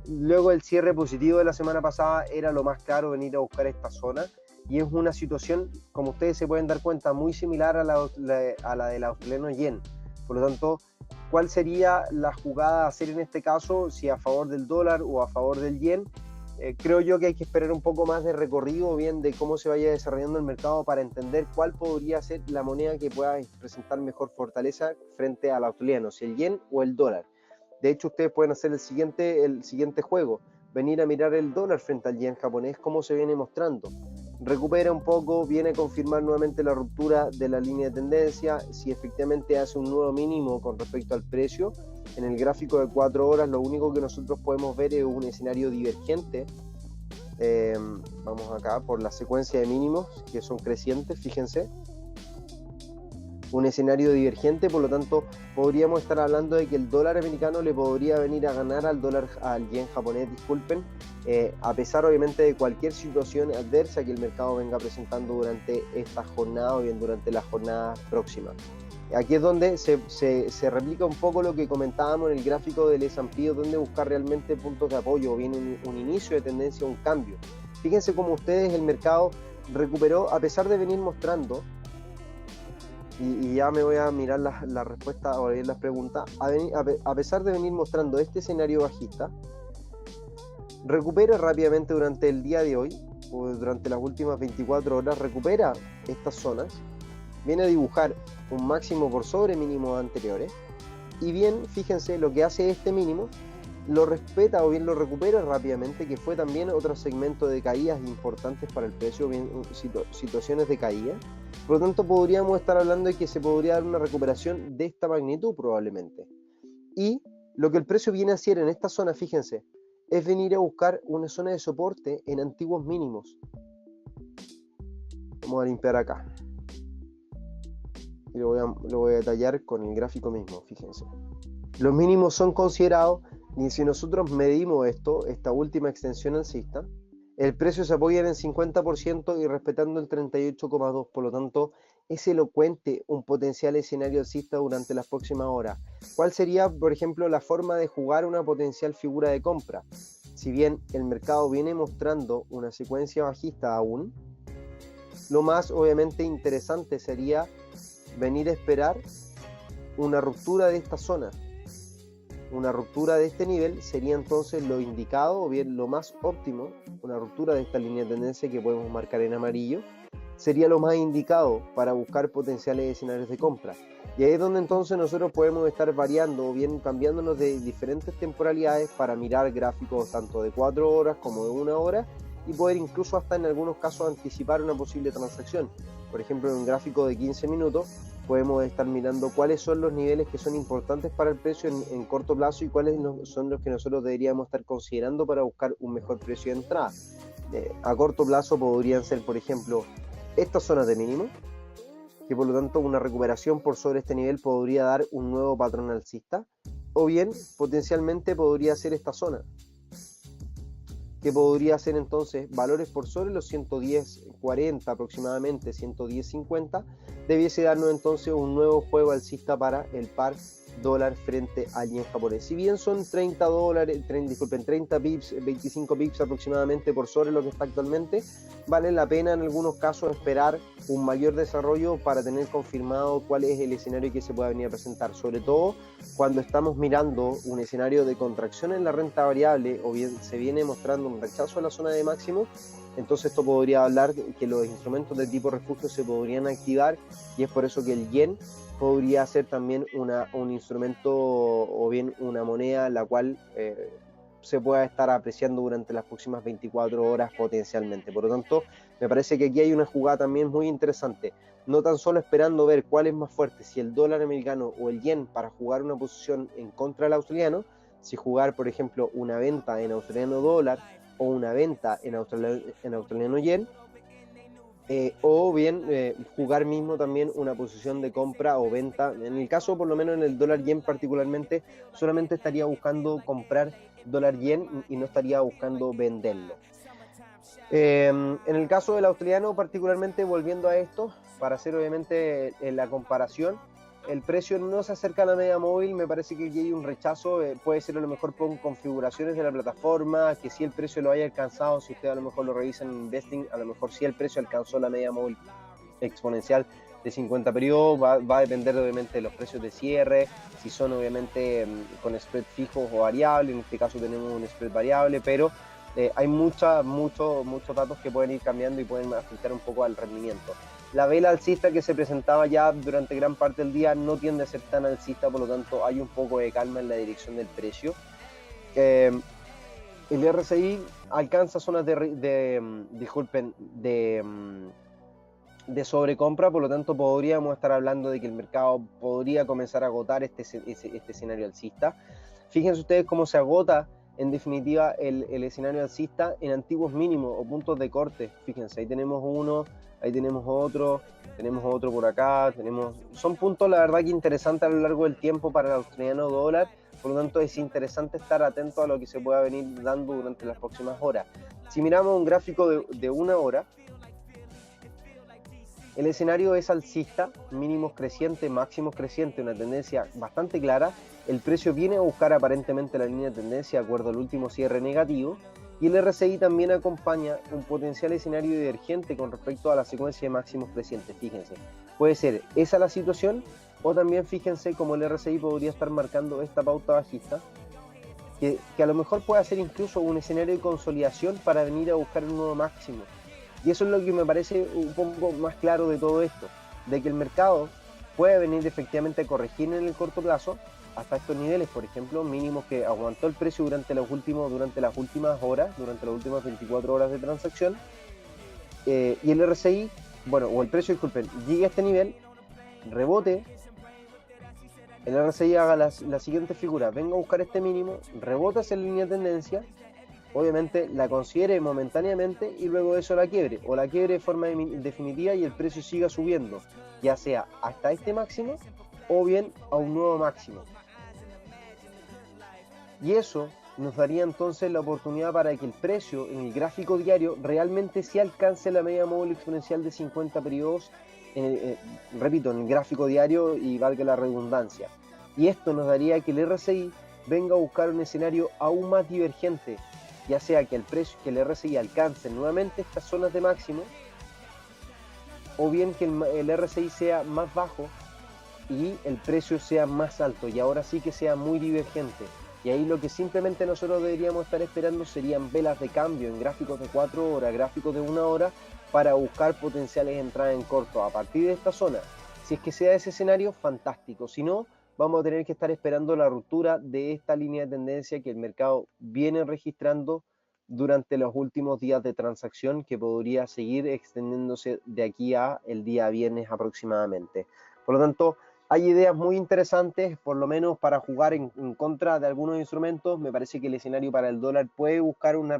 Luego el cierre positivo de la semana pasada era lo más claro, venir a buscar esta zona, y es una situación, como ustedes se pueden dar cuenta, muy similar a la del australiano yen. Por lo tanto, ¿cuál sería la jugada a hacer en este caso? Si a favor del dólar o a favor del yen. Creo yo que hay que esperar un poco más de recorrido, bien de cómo se vaya desarrollando el mercado, para entender cuál podría ser la moneda que pueda presentar mejor fortaleza frente al australiano, si el yen o el dólar. De hecho, ustedes pueden hacer el siguiente juego, venir a mirar el dólar frente al yen japonés, cómo se viene mostrando. Recupera un poco, viene a confirmar nuevamente la ruptura de la línea de tendencia, si efectivamente hace un nuevo mínimo con respecto al precio. En el gráfico de 4 horas lo único que nosotros podemos ver es un escenario divergente. Vamos acá por la secuencia de mínimos que son crecientes, fíjense. un escenario divergente, por lo tanto podríamos estar hablando de que el dólar americano le podría venir a ganar al yen japonés, disculpen, a pesar obviamente de cualquier situación adversa que el mercado venga presentando durante esta jornada o bien durante la jornada próxima. Aquí es donde se replica un poco lo que comentábamos en el gráfico del S&P, donde buscar realmente puntos de apoyo o bien un inicio de tendencia, un cambio. Fíjense cómo ustedes el mercado recuperó a pesar de venir mostrando, y ya me voy a mirar la respuesta o las preguntas, a pesar de venir mostrando este escenario bajista, recupera rápidamente durante el día de hoy, o durante las últimas 24 horas, recupera estas zonas, viene a dibujar un máximo por sobre mínimos anteriores, y bien, fíjense, lo que hace este mínimo, lo respeta o bien lo recupera rápidamente, que fue también otro segmento de caídas importantes para el precio, bien situaciones de caída. Por lo tanto, podríamos estar hablando de que se podría dar una recuperación de esta magnitud probablemente. Y lo que el precio viene a hacer en esta zona, fíjense, es venir a buscar una zona de soporte en antiguos mínimos. Vamos a limpiar acá. Y lo voy a detallar con el gráfico mismo, fíjense. Los mínimos son considerados, y si nosotros medimos esta última extensión alcista, el precio se apoya en el 50% y respetando el 38,2%. Por lo tanto, es elocuente un potencial escenario alcista durante las próximas horas. ¿Cuál sería, por ejemplo, la forma de jugar una potencial figura de compra? Si bien el mercado viene mostrando una secuencia bajista aún, lo más obviamente interesante sería venir a esperar una ruptura de esta zona. Una ruptura de este nivel sería entonces lo indicado o bien lo más óptimo. Una ruptura de esta línea de tendencia que podemos marcar en amarillo sería lo más indicado para buscar potenciales escenarios de compra. Y ahí es donde entonces nosotros podemos estar variando o bien cambiándonos de diferentes temporalidades para mirar gráficos tanto de 4 horas como de 1 hora y poder incluso hasta en algunos casos anticipar una posible transacción. Por ejemplo, en un gráfico de 15 minutos podemos estar mirando cuáles son los niveles que son importantes para el precio en corto plazo y cuáles son los que nosotros deberíamos estar considerando para buscar un mejor precio de entrada. A corto plazo podrían ser, por ejemplo, estas zonas de mínimo, que por lo tanto una recuperación por sobre este nivel podría dar un nuevo patrón alcista, o bien potencialmente podría ser esta zona, que podría ser entonces valores por sobre los 110.40 aproximadamente, 110.50, debiese darnos entonces un nuevo juego alcista para el par dólar frente al yen japonés. Si bien son 30 pips, 25 pips aproximadamente por sobre lo que está actualmente, vale la pena en algunos casos esperar un mayor desarrollo para tener confirmado cuál es el escenario que se pueda venir a presentar, sobre todo cuando estamos mirando un escenario de contracción en la renta variable o bien se viene mostrando un rechazo a la zona de máximo. Entonces esto podría hablar que los instrumentos de tipo refugio se podrían activar y es por eso que el yen podría ser también un instrumento o bien una moneda la cual se pueda estar apreciando durante las próximas 24 horas potencialmente. Por lo tanto, me parece que aquí hay una jugada también muy interesante, no tan solo esperando ver cuál es más fuerte, si el dólar americano o el yen para jugar una posición en contra del australiano, si jugar por ejemplo una venta en australiano dólar o una venta en australiano yen, o bien jugar mismo también una posición de compra o venta. En el caso, por lo menos en el dólar yen particularmente, solamente estaría buscando comprar dólar yen y no estaría buscando venderlo. En el caso del australiano particularmente, volviendo a esto, para hacer obviamente la comparación, el precio no se acerca a la media móvil, me parece que aquí hay un rechazo, puede ser a lo mejor por configuraciones de la plataforma, que si el precio lo haya alcanzado, si usted a lo mejor lo revisa en Investing, a lo mejor si el precio alcanzó la media móvil exponencial de 50 periodos, va a depender obviamente de los precios de cierre, si son obviamente con spread fijos o variable, en este caso tenemos un spread variable, pero hay muchos datos que pueden ir cambiando y pueden afectar un poco al rendimiento. La vela alcista que se presentaba ya durante gran parte del día no tiende a ser tan alcista, por lo tanto hay un poco de calma en la dirección del precio. El RSI alcanza zonas de sobrecompra, por lo tanto podríamos estar hablando de que el mercado podría comenzar a agotar este escenario alcista. Fíjense ustedes cómo se agota en definitiva el escenario alcista en antiguos mínimos o puntos de corte. Fíjense, ahí tenemos uno, ahí tenemos otro por acá, son puntos la verdad que interesantes a lo largo del tiempo para el australiano dólar. Por lo tanto, es interesante estar atento a lo que se pueda venir dando durante las próximas horas. Si miramos un gráfico de una hora, el escenario es alcista, mínimos crecientes, máximos crecientes, una tendencia bastante clara. El precio viene a buscar aparentemente la línea de tendencia de acuerdo al último cierre negativo. Y el RSI también acompaña un potencial escenario divergente con respecto a la secuencia de máximos crecientes. Fíjense, puede ser esa la situación, o también fíjense cómo el RSI podría estar marcando esta pauta bajista, que a lo mejor puede ser incluso un escenario de consolidación para venir a buscar un nuevo máximo. Y eso es lo que me parece un poco más claro de todo esto, de que el mercado puede venir efectivamente a corregir en el corto plazo hasta estos niveles, por ejemplo, mínimos que aguantó el precio durante las últimas horas, durante las últimas 24 horas de transacción, y el RSI, o el precio, disculpen, llegue a este nivel, rebote, el RSI haga la siguiente figura, venga a buscar este mínimo, rebota esa línea de tendencia, obviamente la considere momentáneamente y luego de eso la quiebre, o la quiebre de forma definitiva y el precio siga subiendo, ya sea hasta este máximo o bien a un nuevo máximo. Y eso nos daría entonces la oportunidad para que el precio en el gráfico diario realmente sí alcance la media móvil exponencial de 50 periodos, repito, en el gráfico diario y valga la redundancia. Y esto nos daría que el RSI venga a buscar un escenario aún más divergente, ya sea que el RSI alcance nuevamente estas zonas de máximo, o bien que el RSI sea más bajo y el precio sea más alto, y ahora sí que sea muy divergente. Y ahí lo que simplemente nosotros deberíamos estar esperando serían velas de cambio en gráficos de 4 horas, gráficos de 1 hora, para buscar potenciales entradas en corto a partir de esta zona. Si es que sea ese escenario, fantástico. Si no, vamos a tener que estar esperando la ruptura de esta línea de tendencia que el mercado viene registrando durante los últimos días de transacción, que podría seguir extendiéndose de aquí a el día viernes aproximadamente. Por lo tanto, hay ideas muy interesantes, por lo menos para jugar en contra de algunos instrumentos. Me parece que el escenario para el dólar puede buscar una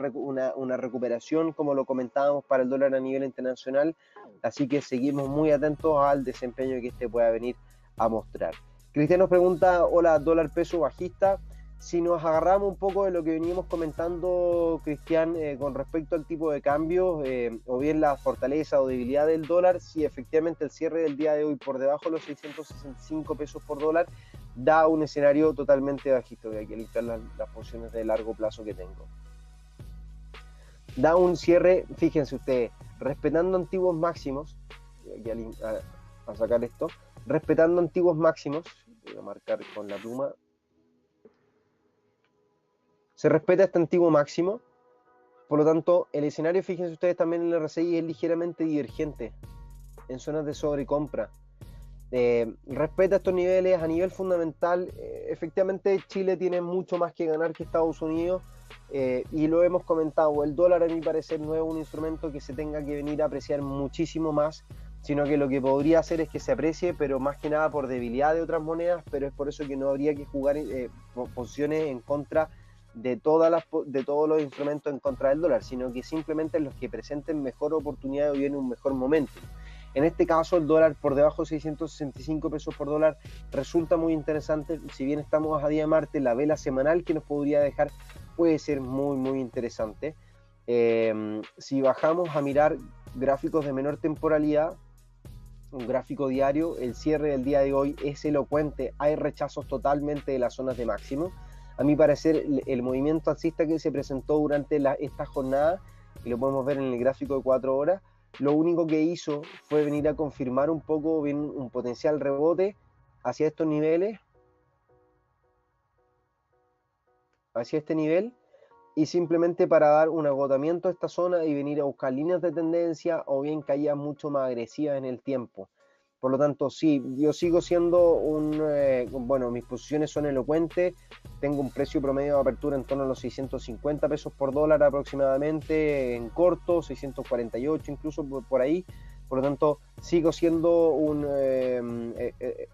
recuperación, como lo comentábamos, para el dólar a nivel internacional. Así que seguimos muy atentos al desempeño que este pueda venir a mostrar. Cristian nos pregunta, hola, dólar peso bajista. Si nos agarramos un poco de lo que veníamos comentando, Cristian, con respecto al tipo de cambio, o bien la fortaleza o debilidad del dólar, si efectivamente el cierre del día de hoy por debajo de los 665 pesos por dólar da un escenario totalmente bajista. Voy a limpiar las posiciones de largo plazo que tengo. Da un cierre, fíjense ustedes, respetando antiguos máximos, voy a sacar esto, respetando antiguos máximos, voy a marcar con la pluma. Se respeta este antiguo máximo, por lo tanto el escenario, fíjense ustedes también en el RSI, es ligeramente divergente en zonas de sobrecompra. Respeta estos niveles a nivel fundamental. Efectivamente Chile tiene mucho más que ganar que Estados Unidos, y lo hemos comentado, el dólar a mi parecer no es un instrumento que se tenga que venir a apreciar muchísimo más, sino que lo que podría hacer es que se aprecie, pero más que nada por debilidad de otras monedas, pero es por eso que no habría que jugar posiciones en contra de todos los instrumentos en contra del dólar, sino que simplemente los que presenten mejor oportunidad o bien un mejor momento. En este caso el dólar por debajo de 665 pesos por dólar resulta muy interesante. Si bien estamos a día de martes, la vela semanal que nos podría dejar puede ser muy muy interesante. Si bajamos a mirar gráficos de menor temporalidad, un gráfico diario, el cierre del día de hoy es elocuente, hay rechazos totalmente de las zonas de máximo. A mi parecer, el movimiento alcista que se presentó durante esta jornada, y lo podemos ver en el gráfico de 4 horas, lo único que hizo fue venir a confirmar un poco bien un potencial rebote hacia estos niveles, hacia este nivel, y simplemente para dar un agotamiento a esta zona y venir a buscar líneas de tendencia o bien caídas mucho más agresivas en el tiempo. Por lo tanto, sí, yo sigo siendo mis posiciones son elocuentes, tengo un precio promedio de apertura en torno a los 650 pesos por dólar aproximadamente en corto, 648 incluso por ahí. Por lo tanto, sigo siendo en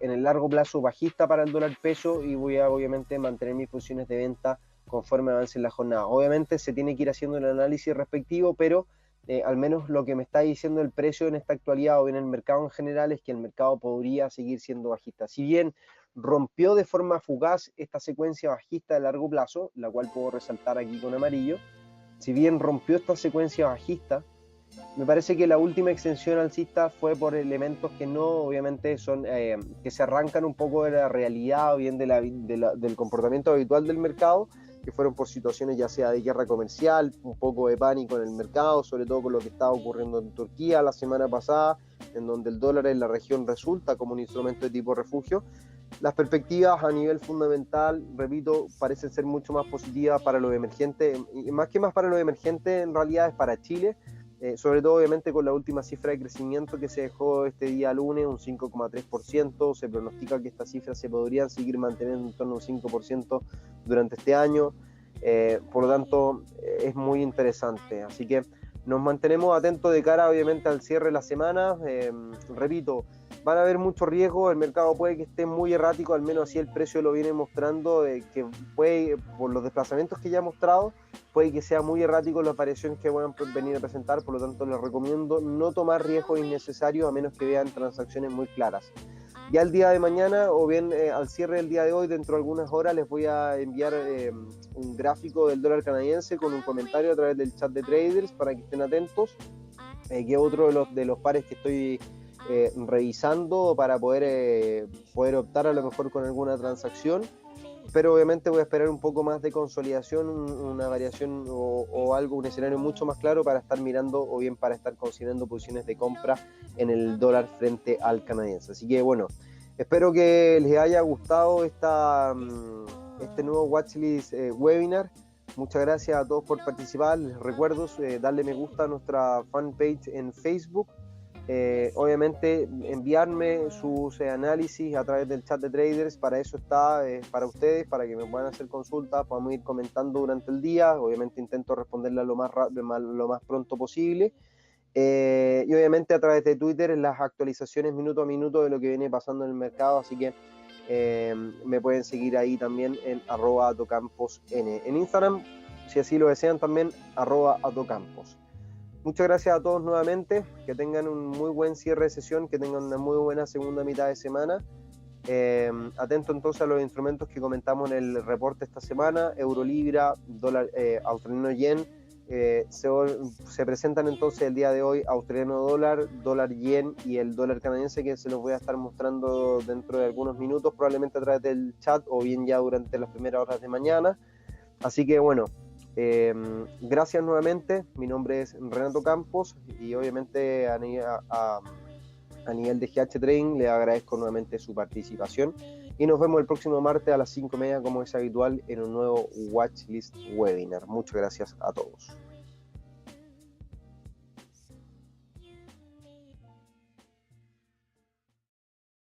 el largo plazo bajista para el dólar peso, y voy a obviamente mantener mis posiciones de venta conforme avance la jornada. Obviamente se tiene que ir haciendo el análisis respectivo, pero al menos lo que me está diciendo el precio en esta actualidad o en el mercado en general es que el mercado podría seguir siendo bajista. Si bien rompió de forma fugaz esta secuencia bajista de largo plazo, la cual puedo resaltar aquí con amarillo, si bien rompió esta secuencia bajista, me parece que la última extensión alcista fue por elementos que no, obviamente, son que se arrancan un poco de la realidad o bien del comportamiento habitual del mercado, que fueron por situaciones ya sea de guerra comercial, un poco de pánico en el mercado, sobre todo por lo que estaba ocurriendo en Turquía la semana pasada, en donde el dólar en la región resulta como un instrumento de tipo refugio. Las perspectivas a nivel fundamental, repito, parecen ser mucho más positivas para los emergentes, y más para los emergentes en realidad es para Chile, sobre todo obviamente con la última cifra de crecimiento que se dejó este día lunes, un 5,3%, se pronostica que estas cifras se podrían seguir manteniendo en torno a un 5% durante este año, por lo tanto es muy interesante, así que nos mantenemos atentos de cara obviamente al cierre de la semana. Repito, van a haber muchos riesgos, el mercado puede que esté muy errático, al menos así el precio lo viene mostrando, que puede, por los desplazamientos que ya ha mostrado, puede que sea muy errático las variaciones que puedan venir a presentar, por lo tanto les recomiendo no tomar riesgos innecesarios a menos que vean transacciones muy claras. Ya el día de mañana o bien al cierre del día de hoy, dentro de algunas horas, les voy a enviar un gráfico del dólar canadiense con un comentario a través del chat de traders para que estén atentos, que es otro de los pares que estoy revisando para poder optar a lo mejor con alguna transacción, pero obviamente voy a esperar un poco más de consolidación, una variación o algo, un escenario mucho más claro para estar mirando o bien para estar considerando posiciones de compra en el dólar frente al canadiense. Así que bueno, espero que les haya gustado este nuevo Watchlist webinar. Muchas gracias a todos por participar. Les recuerdo darle me gusta a nuestra fanpage en Facebook. Obviamente enviarme sus análisis a través del chat de traders, para eso está, para ustedes, para que me puedan hacer consultas, podamos ir comentando durante el día. Obviamente intento responderla lo más pronto posible, y obviamente a través de Twitter en las actualizaciones minuto a minuto de lo que viene pasando en el mercado, así que me pueden seguir ahí también en @atocamposn, en Instagram si así lo desean también @atocampos. Muchas gracias a todos nuevamente, que tengan un muy buen cierre de sesión, que tengan una muy buena segunda mitad de semana. Atento entonces a los instrumentos que comentamos en el reporte esta semana: euro libra, dólar australiano yen. Se presentan entonces el día de hoy australiano dólar, dólar yen y el dólar canadiense, que se los voy a estar mostrando dentro de algunos minutos, probablemente a través del chat o bien ya durante las primeras horas de mañana. Así que bueno, gracias nuevamente. Mi nombre es Renato Campos y obviamente a nivel de GH Trading le agradezco nuevamente su participación y nos vemos el próximo martes a las 5:30 como es habitual en un nuevo Watchlist Webinar. Muchas gracias a todos.